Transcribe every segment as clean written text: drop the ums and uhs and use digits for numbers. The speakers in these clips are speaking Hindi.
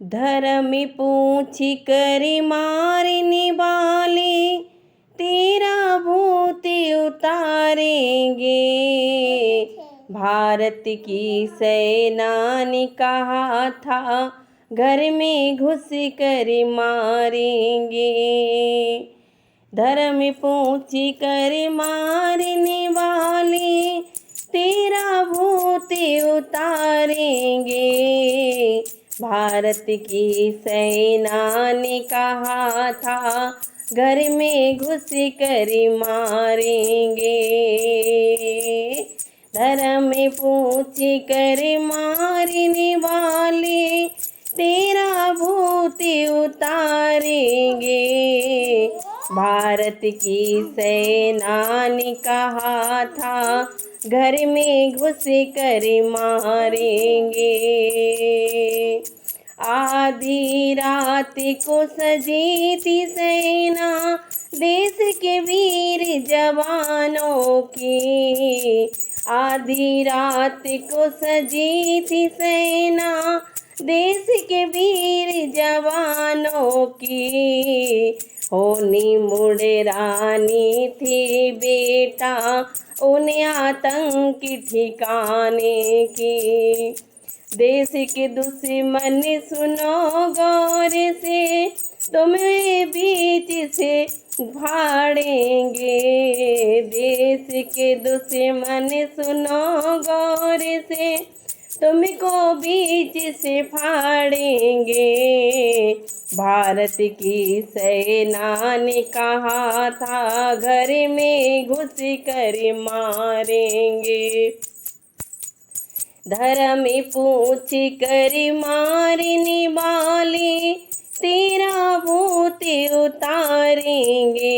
धर्म पूछ कर मारने वाले तेरा भूत उतारेंगे। भारत की सेना ने कहा था घर में घुस कर मारेंगे। धर्म पूछ कर मारने वाले तेरा भूत उतारेंगे। भारत की सेना ने कहा था घर में घुस कर मारेंगे। धर्म पूछ कर मारने वाले तेरा भूत उतारेंगे। भारत की सेना ने कहा था घर में घुस कर मारेंगे। आधी रात को सजी थी सेना देश के वीर जवानों की। आधी रात को सजी थी सेना देश के वीर जवानों की। होनी मुड़रानी थी बेटा उन्हें आतंक ठिकाने की। देश के दुश्मन सुनो गौर से तुम्हें बीच से फाड़ेंगे। देश के दुश्मन सुनो गौर से तुमको बीच से फाड़ेंगे। भारत की सेना ने कहा था घर में घुस कर मारेंगे। धर्म पूछ कर मारने वाले तेरा भूत उतारेंगे।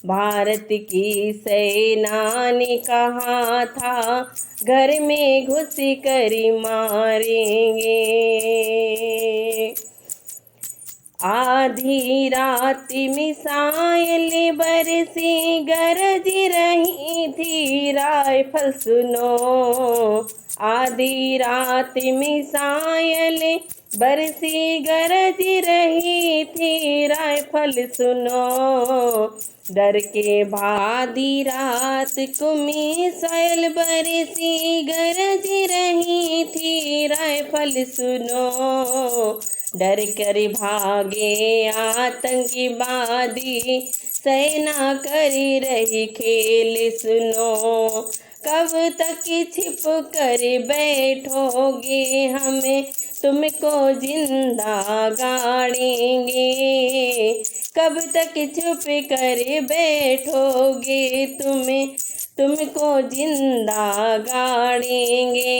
भारत की सेना ने कहा था घर में घुस कर मारेंगे। आधी रात मिसाइल बरसी गरज रही थी राइफल सुनो। आधी रात मिसाइल बरसी गरज रही थी राइफल सुनो। डर के आधी रात को मिसाइल बरसी गरज रही थी राइफल सुनो। डर कर भागे आतंकवादी सेना कर रही खेल सुनो। कब तक छिप कर बैठोगे हमें तुमको जिंदा गाड़ेंगे। कब तक चुप कर बैठोगे तुमको जिंदा गाड़ेंगे।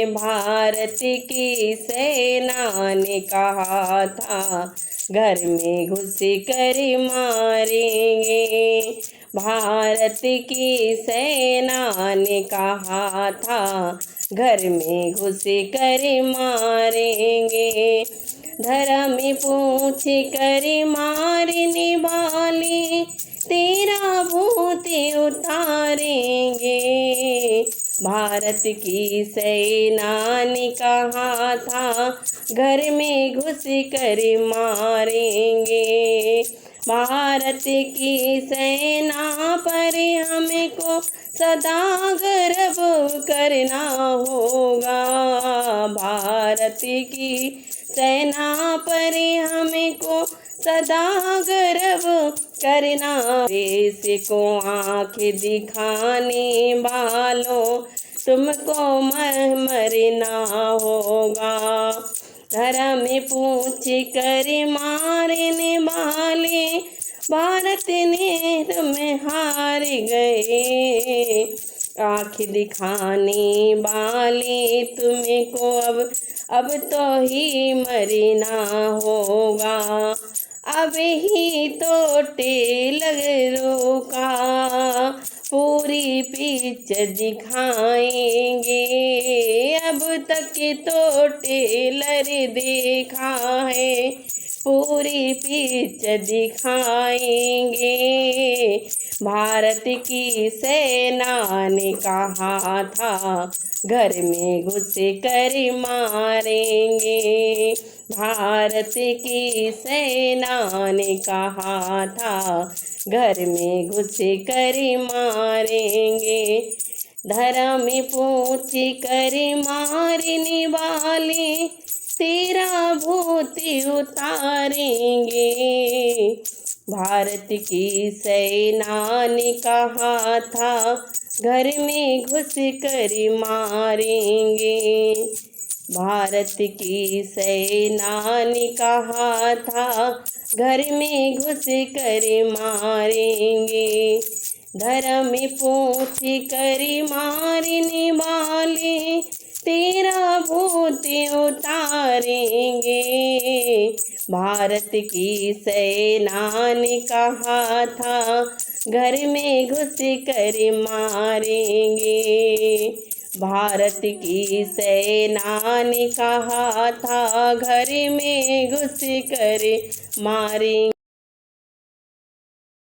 भारत की सेना ने कहा था घर में घुस कर मारेंगे। भारत की सेना ने कहा था घर में घुस कर मारेंगे। धर्म पूछ कर मारने वाले तेरा भूत उतारेंगे। भारत की सेना ने कहा था घर में घुस कर मारेंगे। भारत की सेना पर हमको सदा गर्व करना होगा। भारत की सेना पर हमको सदा गर्व करना। देश को आँख दिखाने वालों तुमको मरना होगा। धर्म पूछ कर मारने वाले भारत ने तुम्हें हार गए। आँख दिखाने वाले तुमको अब तो ही मरना होगा। अब ही तो टेलरों का पूरी पिच दिखाएंगे। अब तक तो टेलर देखा है पूरी पिच दिखाएंगे। भारत की सेना ने कहा था घर में घुस कर मारेंगे। भारत की सेना ने कहा था घर में घुस कर मारेंगे, धर्म पूछ कर मारने वाले तेरा भूत उतारेंगे। भारत की सेना ने कहा था घर में घुस कर मारेंगे, भारत की सेना ने कहा था घर में घुस कर मारेंगे, धर्म पूछ कर मारने वाले तेरा भूत उतारेंगे। भारत की सेना ने कहा था घर में घुस कर मारेंगे, भारत की सेना ने कहा था घर में घुस कर मारेंगे।